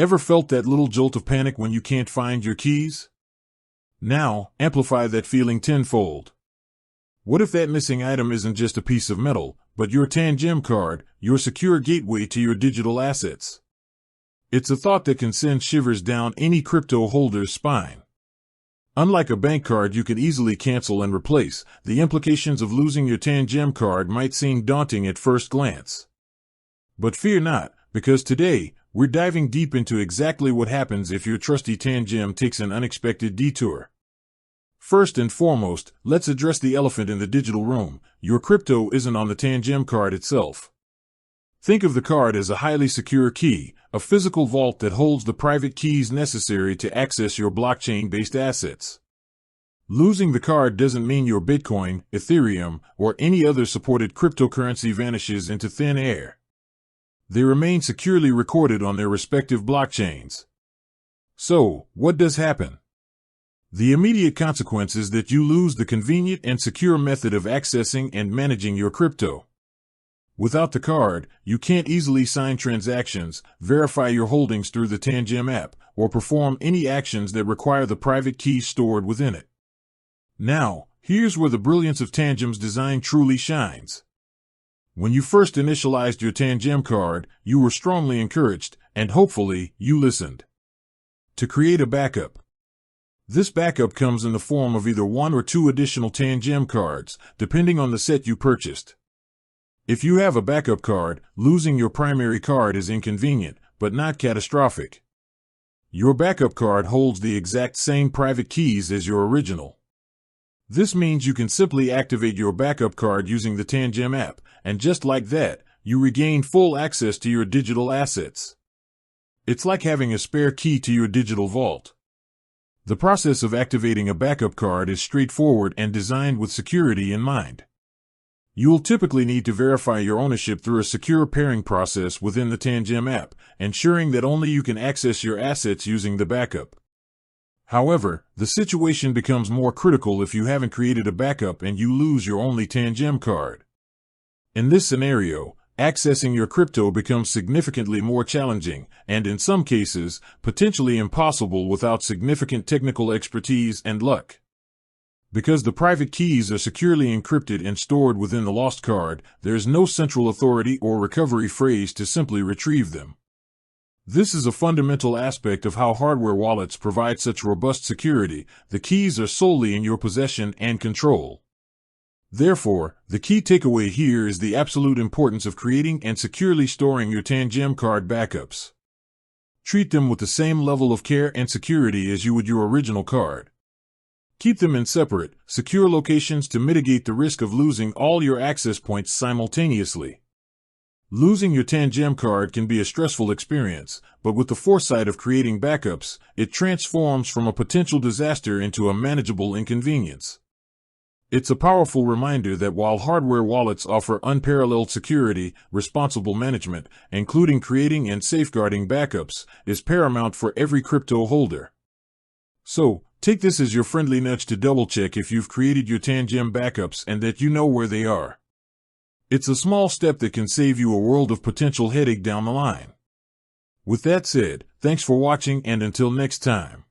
Ever felt that little jolt of panic when you can't find your keys? Now, amplify that feeling tenfold. What if that missing item isn't just a piece of metal, but your Tangem card, your secure gateway to your digital assets? It's a thought that can send shivers down any crypto holder's spine. Unlike a bank card you can easily cancel and replace, the implications of losing your Tangem card might seem daunting at first glance. But fear not, because today, we're diving deep into exactly what happens if your trusty Tangem takes an unexpected detour. First and foremost, let's address the elephant in the digital room. Your crypto isn't on the Tangem card itself. Think of the card as a highly secure key, a physical vault that holds the private keys necessary to access your blockchain-based assets. Losing the card doesn't mean your Bitcoin, Ethereum, or any other supported cryptocurrency vanishes into thin air. They remain securely recorded on their respective blockchains. So, what does happen? The immediate consequence is that you lose the convenient and secure method of accessing and managing your crypto. Without the card, you can't easily sign transactions, verify your holdings through the Tangem app, or perform any actions that require the private keys stored within it. Now, here's where the brilliance of Tangem's design truly shines. When you first initialized your Tangem card, you were strongly encouraged, and hopefully, you listened, to create a backup. This backup comes in the form of either 1 or 2 additional Tangem cards, depending on the set you purchased. If you have a backup card, losing your primary card is inconvenient, but not catastrophic. Your backup card holds the exact same private keys as your original. This means you can simply activate your backup card using the Tangem app, and just like that, you regain full access to your digital assets. It's like having a spare key to your digital vault. The process of activating a backup card is straightforward and designed with security in mind. You'll typically need to verify your ownership through a secure pairing process within the Tangem app, ensuring that only you can access your assets using the backup. However, the situation becomes more critical if you haven't created a backup and you lose your only Tangem card. In this scenario, accessing your crypto becomes significantly more challenging, and in some cases, potentially impossible without significant technical expertise and luck. Because the private keys are securely encrypted and stored within the lost card, there is no central authority or recovery phrase to simply retrieve them. This is a fundamental aspect of how hardware wallets provide such robust security. The keys are solely in your possession and control. Therefore, the key takeaway here is the absolute importance of creating and securely storing your Tangem card backups. Treat them with the same level of care and security as you would your original card. Keep them in separate, secure locations to mitigate the risk of losing all your access points simultaneously. Losing your Tangem card can be a stressful experience, but with the foresight of creating backups, it transforms from a potential disaster into a manageable inconvenience. It's a powerful reminder that while hardware wallets offer unparalleled security, responsible management, including creating and safeguarding backups, is paramount for every crypto holder. So, take this as your friendly nudge to double-check if you've created your Tangem backups and that you know where they are. It's a small step that can save you a world of potential headache down the line. With that said, thanks for watching and until next time.